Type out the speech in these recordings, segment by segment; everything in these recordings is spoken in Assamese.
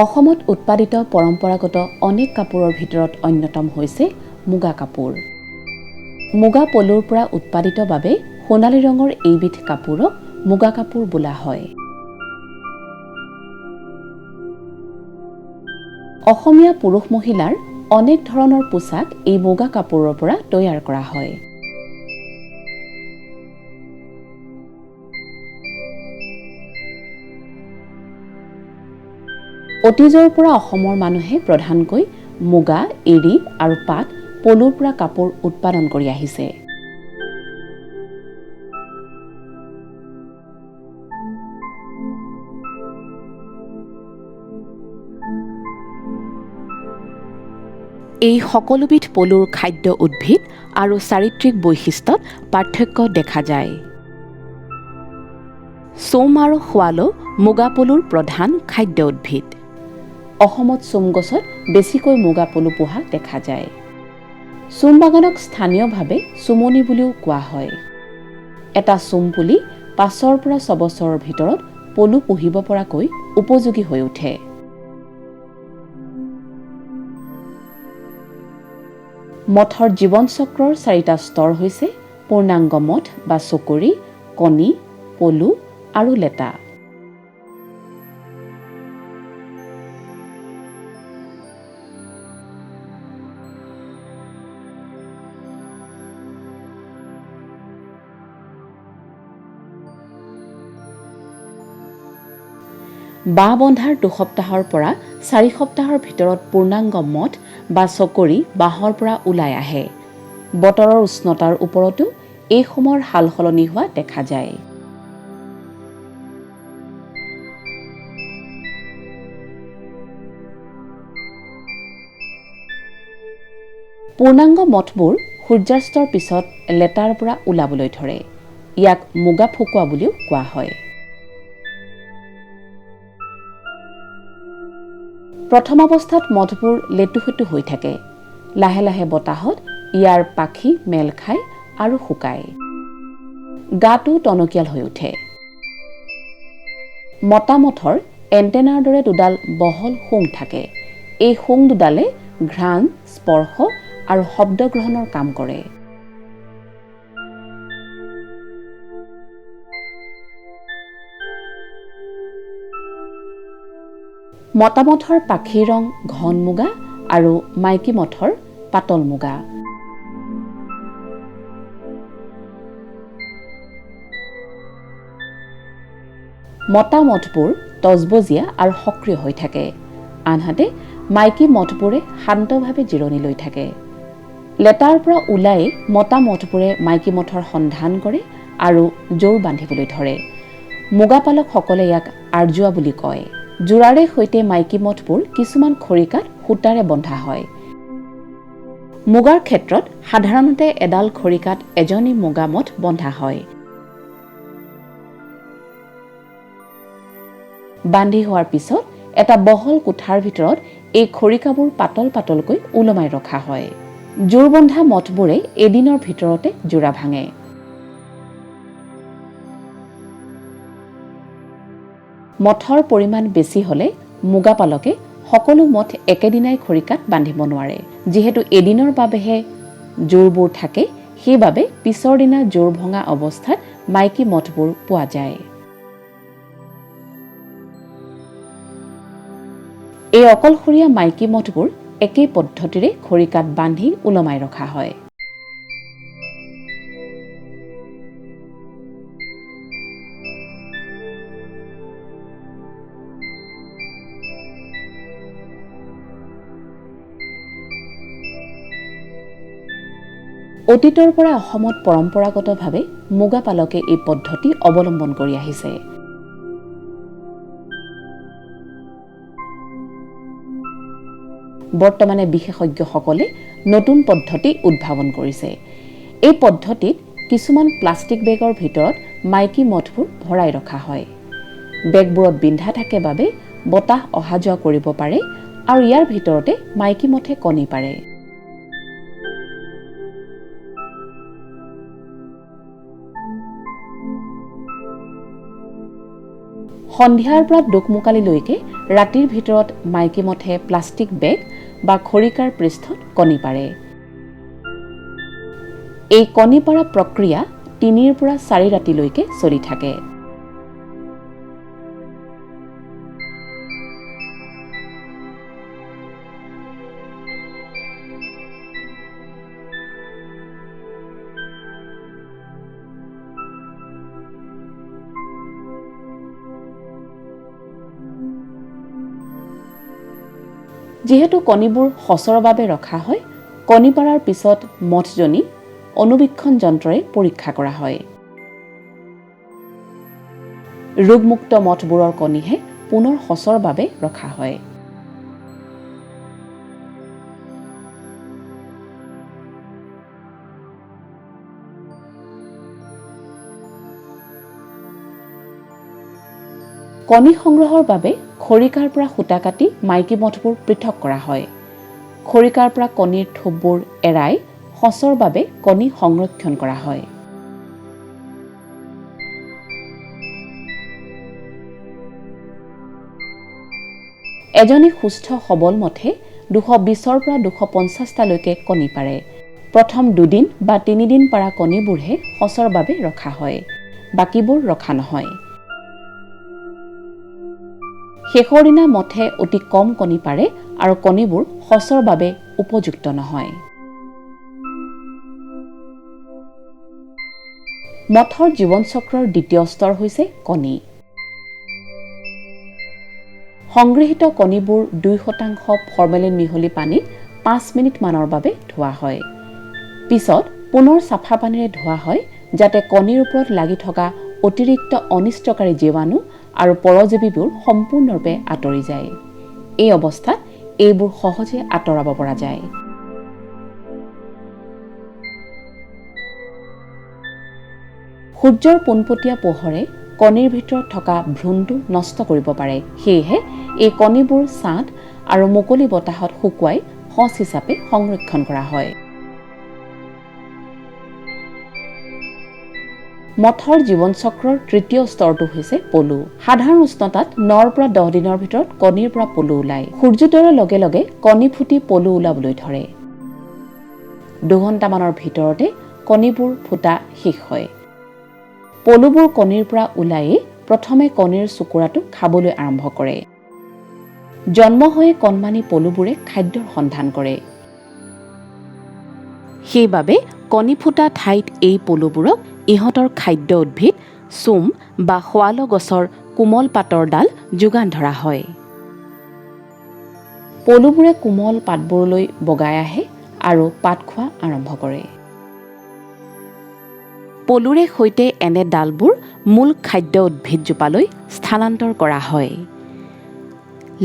অসমত উৎপাদিত পৰম্পৰাগত অনেক কাপোৰৰ ভিতৰত অন্যতম হৈছে মুগা কাপোৰ। মুগা পলুৰ পৰা উৎপাদিত বাবে সোণালী ৰঙৰ এইবিধ কাপোৰক মুগা কাপোৰ বোলা হয়। অসমীয়া পুৰুষ মহিলাৰ অনেক ধৰণৰ পোছাক এই মুগা কাপোৰৰ পৰা তৈয়াৰ কৰা হয়। অতীজৰ পৰা অসমৰ মানুহে প্ৰধানকৈ মুগা, এৰী আৰু পাট, পলুৰ পৰা কাপোৰ উৎপাদন কৰি আহিছে। এই সকলোবিধ পলুৰ খাদ্য উদ্ভিদ আৰু চাৰিত্ৰিক বৈশিষ্ট্যত পাৰ্থক্য দেখা যায়। চোম আৰু শোৱালো মুগা পলুৰ প্ৰধান খাদ্য উদ্ভিদ। অসমত চোম গছত বেছিকৈ মুগা পলু পোহা দেখা যায়। চোম বাগানক স্থানীয়ভাৱে চোমনি বুলিও কোৱা হয়। এটা চোম পুলি ৫ৰ পৰা ৬ বছৰৰ ভিতৰত পলু পুহিব পৰাকৈ উপযোগী হৈ উঠে। মঠৰ জীৱন চক্ৰৰ 4টা স্তৰ হৈছে পূৰ্ণাংগ মঠ বা চকৰি, কণী, পলু আৰু লেটা। বাঁহ বন্ধাৰ 2 সপ্তাহৰ পৰা 4 সপ্তাহৰ ভিতৰত পূৰ্ণাংগ মঠ বা চকৰি বাঁহৰ পৰা ওলাই আহে। বতৰৰ উষ্ণতাৰ ওপৰতো এই সময়ৰ সাল সলনি হোৱা দেখা যায়। পূৰ্ণাংগ মঠবোৰ সূৰ্যাস্তৰ পিছত লেটাৰ পৰা ওলাবলৈ ধৰে। ইয়াক মুগা ফুকোৱা বুলিও কোৱা হয়। প্ৰথম অৱস্থাত মঠবোৰ লেটুসেটু হৈ থাকে। লাহে লাহে বতাহত ইয়াৰ পাখি মেল খায় আৰু শুকায়। গাটো টনকিয়াল হৈ উঠে। মতা মঠৰ এণ্টেনাৰ দৰে দুডাল বহল শুং থাকে। এই শুং দুডালে ঘ্ৰাণ, স্পৰ্শ আৰু শব্দ গ্ৰহণৰ কাম কৰে। মতা মঠৰ পাখিৰ ৰং ঘন মুগা আৰু মাইকী মঠৰ পাতল মুগা। মতা মঠবোৰ তজবজীয়া আৰু সক্ৰিয় হৈ থাকে, আনহাতে মাইকী মঠবোৰে শান্তভাৱে জিৰণি লৈ থাকে। লেটাৰ পৰা ওলাই মতা মঠবোৰে মাইকী মঠৰ সন্ধান কৰে আৰু জোৰ বান্ধিবলৈ ধৰে। মুগাপালকসকলে ইয়াক আৰ্জোৱা বুলি কয়। যোৰাৰে সৈতে মাইকী মঠবোৰ কিছুমান খৰিকাত সূতাৰে বন্ধা হয়। মুগাৰ ক্ষেত্ৰত সাধাৰণতে এডাল খৰিকাত এজনী মুগা মঠ বন্ধা হয়। বান্ধি হোৱাৰ পিছত এটা বহল কোঠাৰ ভিতৰত এই খৰিকাবোৰ পাতল পাতলকৈ ওলমাই ৰখা হয়। জোৰ বন্ধা মঠবোৰে এদিনৰ ভিতৰতে যোৰা ভাঙে। মঠৰ পৰিমাণ বেছি হ'লে মুগাপালকে সকলো মঠ একেদিনাই খৰিকাত বান্ধিব নোৱাৰে। যিহেতু এদিনৰ বাবেহে জোৰবোৰ থাকে, সেইবাবে পিছৰ দিনা জোৰ ভঙা অৱস্থাত মাইকী মঠবোৰ পোৱা যায়। এই অকলশৰীয়া মাইকী মঠবোৰ একেই পদ্ধতিৰে খৰিকাত বান্ধি ওলমাই ৰখা হয়। অতীতৰ পৰা অসমত পৰম্পৰাগতভাৱে মুগা পালকে এই পদ্ধতি অৱলম্বন কৰি আহিছে। বৰ্তমানে বিশেষজ্ঞসকলে নতুন পদ্ধতি উদ্ভাৱন কৰিছে। এই পদ্ধতিত কিছুমান প্লাষ্টিক বেগৰ ভিতৰত মাইকী মঠবোৰ ভৰাই ৰখা হয়। বেগবোৰত বিন্ধা থাকে বাবে বতাহ অহা যোৱা কৰিব পাৰে আৰু ইয়াৰ ভিতৰতে মাইকী মঠে কণী পাৰে। সন্ধিয়াৰ পৰা দোকমোকালিলৈকে ৰাতিৰ ভিতৰত মাইকী মথে প্লাষ্টিক বেগ বা খৰিকাৰ পৃষ্ঠত কণী পাৰে। এই কণী পাৰা প্ৰক্ৰিয়া ৩ৰ পৰা ৪ ৰাতিলৈকে চলি থাকে। যিহেতু কণীবোৰ সঁচৰ বাবে ৰখা হয়, কণী পাৰাৰ পিছত মথজনী অনুবীক্ষণ যন্ত্ৰৰে পৰীক্ষা কৰা হয়। ৰোগমুক্ত মথবোৰৰ কণীহে পুনৰ সঁচৰ বাবে ৰখা হয়। কণী সংগ্ৰহৰ বাবে খৰিকাৰ পৰা সূতা কাটি মাইকী মথবোৰ পৃথক কৰা হয়। খৰিকাৰ পৰা কণীৰ থোপবোৰ এৰাই সঁচৰ বাবে কণী সংৰক্ষণ কৰা হয়। এজনী সুস্থ সবল মথে ২২০ৰ পৰা ২৫০টালৈকে কণী পাৰে। প্ৰথম ২ দিন বা ৩ দিন পাৰা কণীবোৰহে সঁচৰ বাবে ৰখা হয়, বাকীবোৰ ৰখা নহয়। শেষৰ দিনা মথে অতি কম কণী পাৰে আৰু কণীবোৰ সঁচৰ বাবে উপযুক্ত নহয়। মথৰ জীৱন চক্ৰৰ দ্বিতীয় স্তৰ হৈছে কণী। সংগৃহীত কণীবোৰ ২% ফৰ্মেলিন মিহলি পানীত ৫ মিনিট মানৰ বাবে ধোৱা হয়। পিছত পুনৰ চাফা পানীৰে ধোৱা হয় যাতে কণীৰ ওপৰত লাগি থকা অতিৰিক্ত অনিষ্টকাৰী জীৱাণু আৰু পৰজীৱীবোৰ সম্পূৰ্ণৰূপে আঁতৰি যায়। এই অৱস্থাত এইবোৰ সহজে আঁতৰাব পৰা যায়। সূৰ্যৰ পোনপটীয়া পোহৰে কণীৰ ভিতৰত থকা ভ্ৰূণটো নষ্ট কৰিব পাৰে। সেয়েহে এই কণীবোৰ ছাঁ আৰু মুকলি বতাহত শুকুৱাই সঁচ হিচাপে সংৰক্ষণ কৰা হয়। মথৰ জীৱন চক্ৰৰ তৃতীয় স্তৰটো হৈছে পলু। সাধাৰণ উষ্ণতাত ৯ৰ পৰা ১০ দিনৰ ভিতৰত কণীৰ পৰা পলু ওলায়। সূৰ্যোদয়ৰ লগে লগে কণী ফুটি পলু ওলাবলৈ ধৰে। ২ ঘণ্টামানৰ ভিতৰতে কণীবোৰ ফুটা শেষ হয়। পলুবোৰ কণীৰ পৰা ওলায়েই প্ৰথমে কণীৰ চুকুৰাটো খাবলৈ আৰম্ভ কৰে। জন্ম হৈয়ে কণমানি পলুবোৰে খাদ্যৰ সন্ধান কৰে। সেইবাবে কণী ফুটা ঠাইত এই পলুবোৰক ইহঁতৰ খাদ্য উদ্ভিদ চোম বা শোৱাল গছৰ কোমল পাতৰ ডাল যোগান ধৰা হয়। পলুবোৰে কোমল পাতবোৰলৈ বগাই আহে আৰু পাত খোৱা আৰম্ভ কৰে। পলুৰে সৈতে এনে ডালবোৰ মূল খাদ্য উদ্ভিদজোপালৈ স্থানান্তৰ কৰা হয়।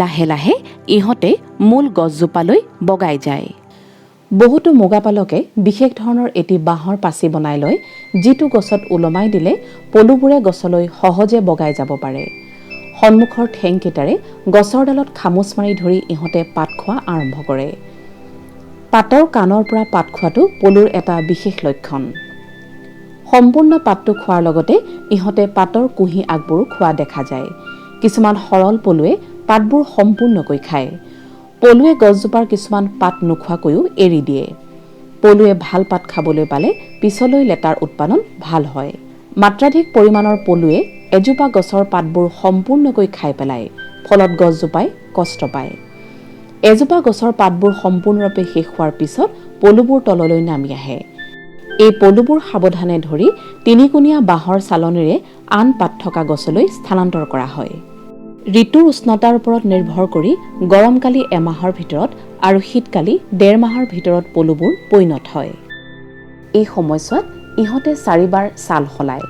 লাহে লাহে ইহঁতে মূল গছজোপালৈ বগাই যায়। বহুতো মুগাপালকে বিশেষ ধৰণৰ এটি বাঁহৰ পাচি বনাই লয়, যিটো গছত ওলমাই দিলে পলুবোৰে গছলৈ সহজে বগাই যাব পাৰে। সন্মুখৰ ঠেংকেইটাৰে গছৰ ডালত খামুচ মাৰি ধৰি ইহঁতে পাত খোৱা আৰম্ভ কৰে। পাতৰ কাণৰ পৰা পাত খোৱাটো পলুৰ এটা বিশেষ লক্ষণ। সম্পূৰ্ণ পাতটো খোৱাৰ লগতে ইহঁতে পাতৰ কুঁহি আগবোৰো খোৱা দেখা যায়। কিছুমান সৰল পলুৱে পাতবোৰ সম্পূৰ্ণকৈ খায়। পলুৱে গছজোপাৰ কিছুমান পাত নোখোৱাকৈও এৰি দিয়ে। পলুৱে ভাল পাত খাবলৈ পালে পিছলৈ লেটাৰ উৎপাদন ভাল হয়। মাত্ৰাধিক পৰিমাণৰ পলুৱে এজোপা গছৰ পাতবোৰ সম্পূৰ্ণকৈ খাই পেলায়, ফলত গছজোপাই কষ্ট পায়। এজোপা গছৰ পাতবোৰ সম্পূৰ্ণৰূপে শেষ হোৱাৰ পিছত পলুবোৰ তললৈ নামি আহে। এই পলুবোৰ সাৱধানে ধৰি তিনিকুণীয়া বাঁহৰ চালনীৰে আন পাত থকা গছলৈ স্থানান্তৰ কৰা হয়। ঋতুৰ উষ্ণতাৰ ওপৰত নিৰ্ভৰ কৰি গৰমকালি এমাহৰ ভিতৰত আৰু শীতকালি ১.৫ মাহৰ ভিতৰত পলুবোৰ পৰিণত হয়। এই সময়ছোৱাত ইহঁতে ৪ বাৰ ছাল সলায়।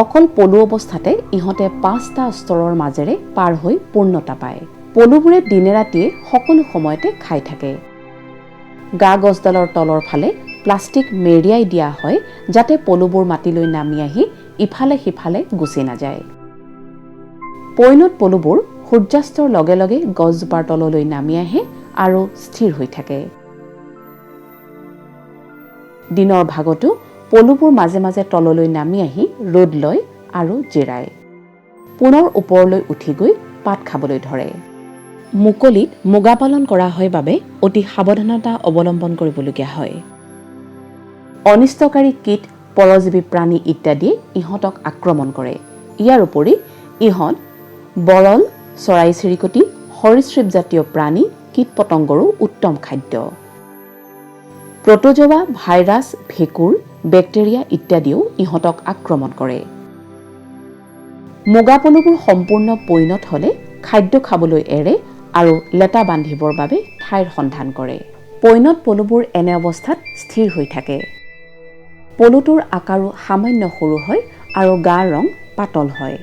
অকল পলু অৱস্থাতে ইহঁতে ৫টা স্তৰৰ মাজেৰে পাৰ হৈ পূৰ্ণতা পায়। পলুবোৰে দিনে ৰাতিয়ে সকলো সময়তে খাই থাকে। গা গছডালৰ তলৰ ফালে প্লাষ্টিক মেৰিয়াই দিয়া হয় যাতে পলুবোৰ মাটিলৈ নামি আহি ইফালে সিফালে গুচি নাযায়। পৰিণত পলুবোৰ সূৰ্যাস্তৰ লগে লগে গছজোপাৰ তললৈ নামি আহে আৰু স্থিৰ হৈ থাকে। দিনৰ ভাগতো পলুবোৰ মাজে মাজে তললৈ নামি আহি ৰ'দ লয় আৰু জিৰায়। পুনৰ ওপৰলৈ উঠি গৈ পাত খাবলৈ ধৰে। মুকলিত মুগা পালন কৰা হয় বাবে অতি সাৱধানতা অৱলম্বন কৰিবলগীয়া হয়। অনিষ্টকাৰী কীট, পৰজীৱী প্ৰাণী ইত্যাদিয়ে ইহঁতক আক্ৰমণ কৰে। ইয়াৰ উপৰি ইহঁত বৰল, চৰাই-চিৰিকটি, সৰীসৃপজাতীয় প্ৰাণী, কীট-পতংগৰো উত্তম খাদ্য। প্ৰটোজোৱা, ভাইৰাছ, ভেঁকুৰ, বেক্টেৰিয়া ইত্যাদিও ইহঁতক আক্ৰমণ কৰে। মুগা পলুবোৰ সম্পূৰ্ণ পৈণত হ'লে খাদ্য খাবলৈ এৰে আৰু লেটা বান্ধিবৰ বাবে ঠাইৰ সন্ধান কৰে। পৈণত পলুবোৰ এনে অৱস্থাত স্থিৰ হৈ থাকে। পলুটোৰ আকাৰো সামান্য সৰু হয় আৰু গাৰ ৰং পাতল হয়।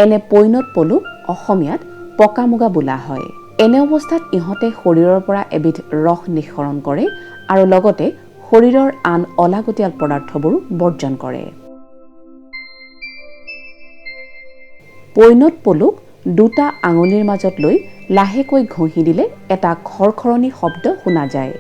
এনে পৈণত পলুক অসমীয়াত পকা মুগা বোলা হয়। এনে অৱস্থাত ইহঁতে শৰীৰৰ পৰা এবিধ ৰস নিঃসৰণ কৰে আৰু লগতে শৰীৰৰ আন অলাগতিয়াল পদাৰ্থবোৰো বৰ্জন কৰে। পৈণত পলুক দুটা আঙুলিৰ মাজত লৈ লাহেকৈ ঘঁহি দিলে এটা খৰখৰণি শব্দ শুনা যায়।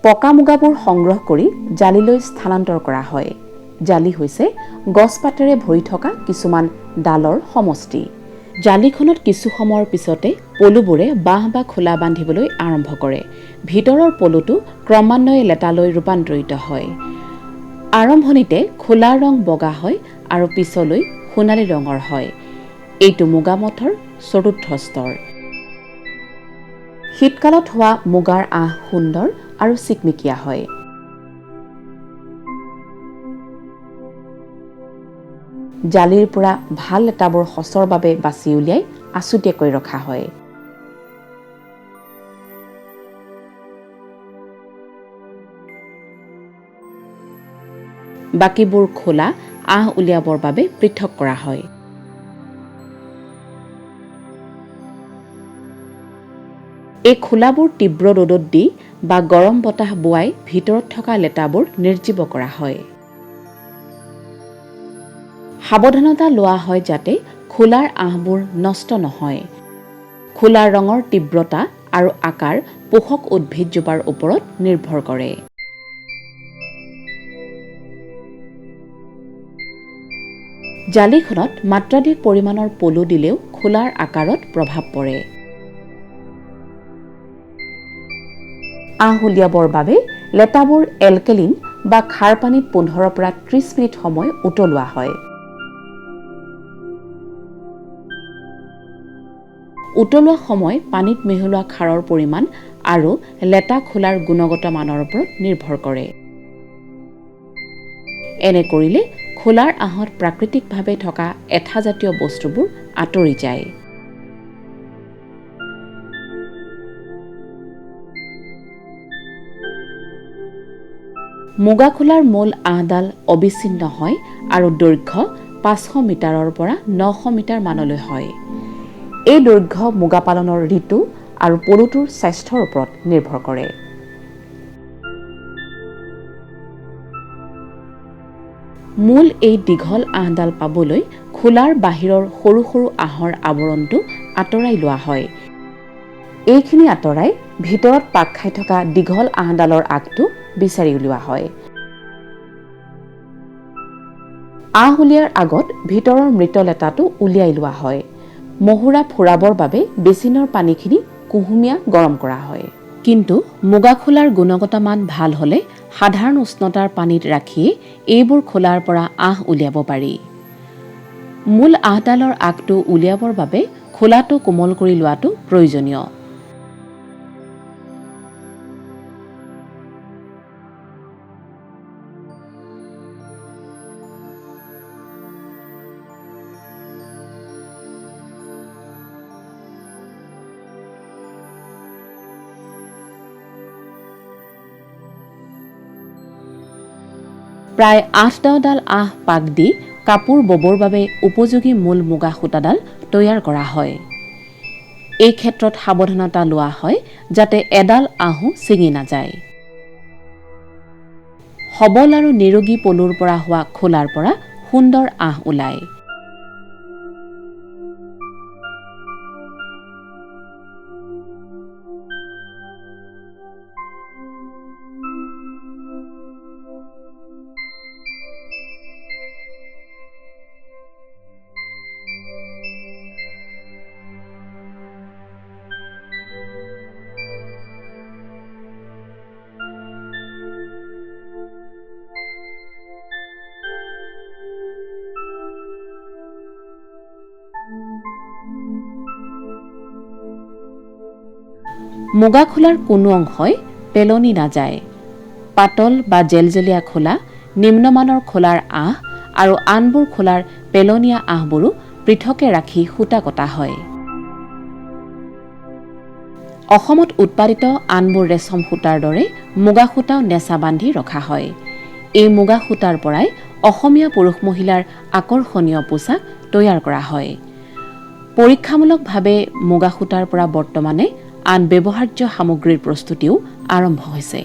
পকা মুগাবোৰ সংগ্ৰহ কৰি জালিলৈ স্থানান্তৰ কৰা হয়। জালি হৈছে গছপাতেৰে ভৰি থকা কিছুমান ডালৰ সমষ্টি। জালিখনত কিছু সময়ৰ পিছতে পলুবোৰে বাঁহ বা খোলা বান্ধিবলৈ আৰম্ভ কৰে। ভিতৰৰ পলুটো ক্ৰমান্বয়ে লেটালৈ ৰূপান্তৰিত হয়। আৰম্ভণিতে খোলাৰ ৰং বগা হয় আৰু পিছলৈ সোণালী ৰঙৰ হয়। এইটো মুগামঠৰ চতুৰ্থ স্তৰ। শীতকালত হোৱা মুগাৰ আঁহ সুন্দৰ আৰু চিকমিকিয়া হয়। জালিৰ পৰা ভাল লেটাবোৰ সঁচৰ বাবে বাছি উলিয়াই আছুতীয়াকৈ ৰখা হয়। বাকীবোৰ খোলা আঁহ উলিয়াবৰ বাবে পৃথক কৰা হয়। এই খোলাবোৰ তীব্ৰ ৰ'দত দি বা গৰম বতাহ বোৱাই ভিতৰত থকা লেটাবোৰ নিৰ্জীৱ কৰা হয়। সাৱধানতা লোৱা হয় যাতে খোলাৰ আঁহবোৰ নষ্ট নহয়। খোলাৰ ৰঙৰ তীব্ৰতা আৰু আকাৰ পোষক উদ্ভিদজোপাৰ ওপৰত নিৰ্ভৰ কৰে। জালিখনত মাত্ৰাধিক পৰিমাণৰ পলু দিলেও খোলাৰ আকাৰত প্ৰভাৱ পৰে। আঁহ উলিয়াবৰ বাবে লেটাবোৰ এলকেলিন বা খাৰ পানীত 15 পৰা 30 মিনিট সময় উতলোৱা হয়। উতলোৱা সময় পানীত মিহলোৱা খাৰৰ পৰিমাণ আৰু লেটা খোলাৰ গুণগত মানৰ ওপৰত নিৰ্ভৰ কৰে। এনে কৰিলে খোলাৰ আঁহত প্ৰাকৃতিকভাৱে থকা এঠাজাতীয় বস্তুবোৰ আঁতৰি যায়। মুগা খোলাৰ মূল আঁহডাল অবিচ্ছিন্ন হয় আৰু দৈৰ্ঘ্য 500 মিটাৰৰ পৰা 900 মিটাৰ মানলৈ হয়। এই দৈৰ্ঘ্য মুগা পালনৰ ঋতু আৰু পলুটোৰ স্বাস্থ্যৰ ওপৰত নিৰ্ভৰ কৰে। মূল এই দীঘল আঁহডাল পাবলৈ খোলাৰ বাহিৰৰ সৰু সৰু আঁহৰ আৱৰণটো আঁতৰাই লোৱা হয়। এইখিনি আঁতৰাই ভিতৰত পাক খাই থকা দীঘল আঁহডালৰ আগটো বিচাৰি উলিওৱা হয়। আঁহ উলিয়াৰ আগত ভিতৰৰ মৃত লেটাটো উলিয়াই লোৱা হয়। মহুৰা ফুৰাবৰ বাবে বেচিনৰ পানীখিনি কুহুমীয়া গৰম কৰা হয়। কিন্তু মুগা খোলাৰ গুণগত মান ভাল হ'লে সাধাৰণ উষ্ণতাৰ পানীত ৰাখিয়ে এইবোৰ খোলাৰ পৰা আঁহ উলিয়াব পাৰি। মূল আঁহডালৰ আগটো উলিয়াবৰ বাবে খোলাটো কোমল কৰি লোৱাটো প্ৰয়োজনীয়। প্ৰায় 8-10ডাল আঁহ পাক দি কাপোৰ ববৰ বাবে উপযোগী মূল মুগা সূতাডাল তৈয়াৰ কৰা হয়। এই ক্ষেত্ৰত সাৱধানতা লোৱা হয় যাতে এডাল আঁহো ছিঙি নাযায়। সবল আৰু নিৰোগী পলুৰ পৰা হোৱা খোলাৰ পৰা সুন্দৰ আঁহ ওলায়। মুগা খোলাৰ কোনো অংশই পেলনি নাযায়। পাতল বা জেলজেলীয়া খোলা, নিম্নমানৰ খোলাৰ আঁহ আৰু আনবোৰ খোলাৰ পেলনীয়া আঁহবোৰো পৃথকে ৰাখি সূতা কটা হয়। অসমত উৎপাদিত আনবোৰ ৰেচম সূতাৰ দৰে মুগা সূতাও নেচা বান্ধি ৰখা হয়। এই মুগা সূতাৰ পৰাই অসমীয়া পুৰুষ মহিলাৰ আকৰ্ষণীয় পোছাক তৈয়াৰ কৰা হয়। পৰীক্ষামূলকভাৱে মুগা সূতাৰ পৰা বৰ্তমানে আন ব্যৱহাৰ্য সামগ্ৰীৰ প্ৰস্তুতিও আৰম্ভ হৈছে।